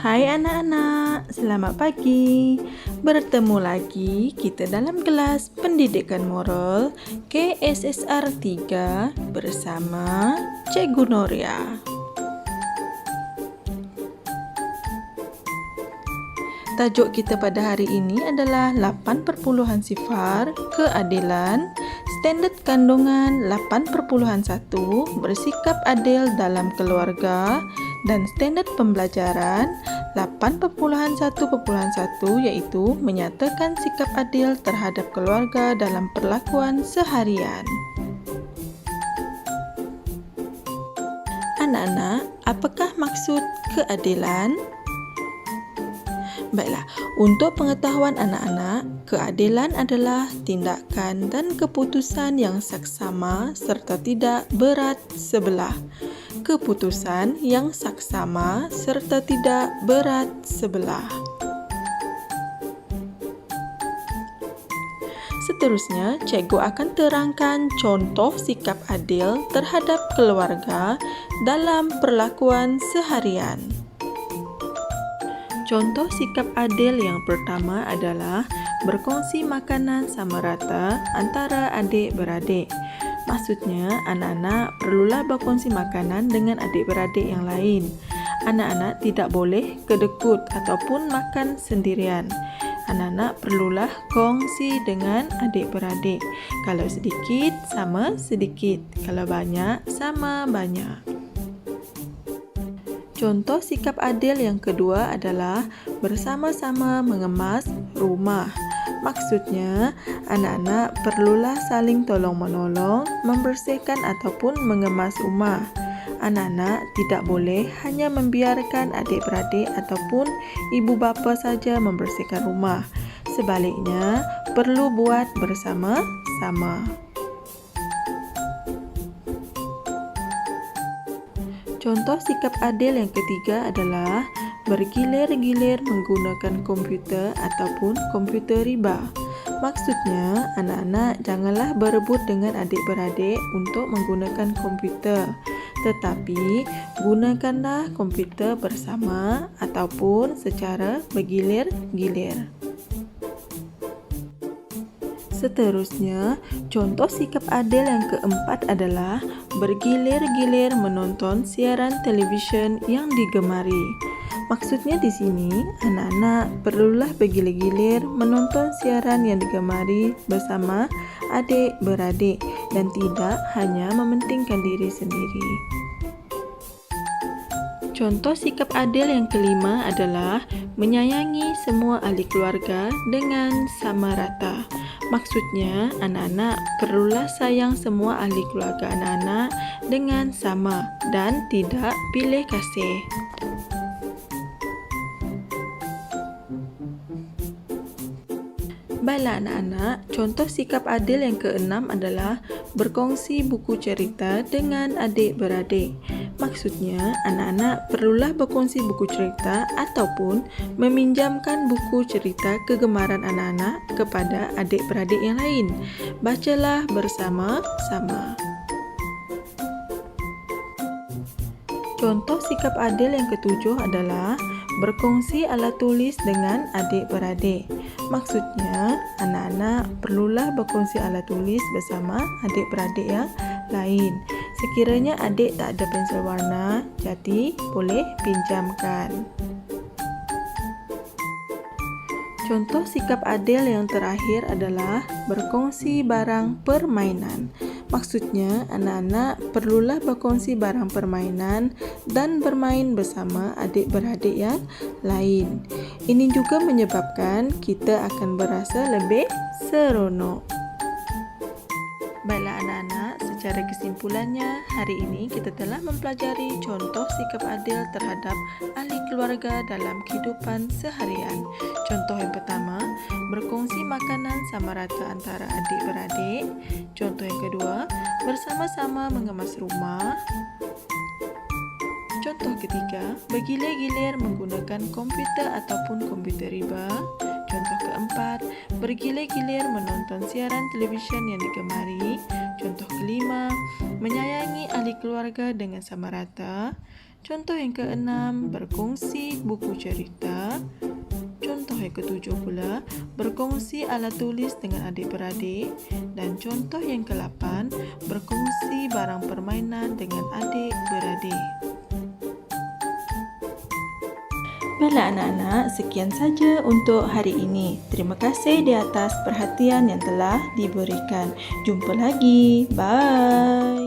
Hai anak-anak, selamat pagi. Bertemu lagi kita dalam kelas Pendidikan Moral KSSR 3 bersama Cikgu Noria. Tajuk kita pada hari ini adalah 8 perpuluhan sifar keadilan, standard kandungan 8.1 bersikap adil dalam keluarga, dan standard pembelajaran 8.1.1 iaitu menyatakan sikap adil terhadap keluarga dalam perlakuan seharian. Anak-anak, apakah maksud keadilan? Baiklah, untuk pengetahuan anak-anak, keadilan adalah tindakan dan keputusan yang saksama serta tidak berat sebelah. Keputusan yang saksama serta tidak berat sebelah. Seterusnya, cikgu akan terangkan contoh sikap adil terhadap keluarga dalam perlakuan seharian. Contoh sikap adil yang pertama adalah berkongsi makanan sama rata antara adik-beradik. Maksudnya, anak-anak perlulah berkongsi makanan dengan adik-beradik yang lain. Anak-anak tidak boleh kedekut ataupun makan sendirian. Anak-anak perlulah kongsi dengan adik-beradik. Kalau sedikit, sama sedikit. Kalau banyak, sama banyak. Contoh sikap adil yang kedua adalah bersama-sama mengemas rumah. Maksudnya, anak-anak perlulah saling tolong-menolong membersihkan ataupun mengemas rumah. Anak-anak tidak boleh hanya membiarkan adik-beradik ataupun ibu bapa saja membersihkan rumah. Sebaliknya, perlu buat bersama-sama. Contoh sikap adil yang ketiga adalah bergilir-gilir menggunakan komputer ataupun komputer riba. Maksudnya, anak-anak janganlah berebut dengan adik-beradik untuk menggunakan komputer. Tetapi, gunakanlah komputer bersama ataupun secara bergilir-gilir. Seterusnya, contoh sikap adil yang keempat adalah bergilir-gilir menonton siaran televisyen yang digemari. Maksudnya di sini, anak-anak perlulah bergilir-gilir menonton siaran yang digemari bersama adik-beradik dan tidak hanya mementingkan diri sendiri. Contoh sikap adil yang kelima adalah menyayangi semua ahli keluarga dengan sama rata. Maksudnya, anak-anak perlulah sayang semua ahli keluarga anak-anak dengan sama dan tidak pilih kasih. Baiklah anak-anak, contoh sikap adil yang keenam adalah berkongsi buku cerita dengan adik-beradik. Maksudnya, anak-anak perlulah berkongsi buku cerita ataupun meminjamkan buku cerita kegemaran anak-anak kepada adik-beradik yang lain. Bacalah bersama-sama. Contoh sikap adil yang ketujuh adalah berkongsi alat tulis dengan adik-beradik. Maksudnya, anak-anak perlulah berkongsi alat tulis bersama adik-beradik yang lain. Sekiranya adik tak ada pensel warna, jadi boleh pinjamkan. Contoh sikap adil yang terakhir adalah berkongsi barang permainan. Maksudnya, anak-anak perlulah berkongsi barang permainan dan bermain bersama adik-beradik yang lain. Ini juga menyebabkan kita akan berasa lebih seronok. Baiklah anak-anak, secara kesimpulannya, hari ini kita telah mempelajari contoh sikap adil terhadap ahli keluarga dalam kehidupan seharian. Contoh yang pertama, berkongsi makanan sama rata antara adik-beradik. Contoh yang kedua, bersama-sama mengemas rumah. Contoh ketiga, bergilir-gilir menggunakan komputer ataupun komputer riba. Contoh keempat, bergilir-gilir menonton siaran televisyen yang digemari. Contoh kelima, menyayangi ahli keluarga dengan sama rata. Contoh yang keenam, berkongsi buku cerita. Contoh yang ketujuh pula, berkongsi alat tulis dengan adik-beradik. Dan contoh yang ke-8, berkongsi barang permainan dengan adik-beradik. Baiklah anak-anak, sekian saja untuk hari ini. Terima kasih di atas perhatian yang telah diberikan. Jumpa lagi. Bye.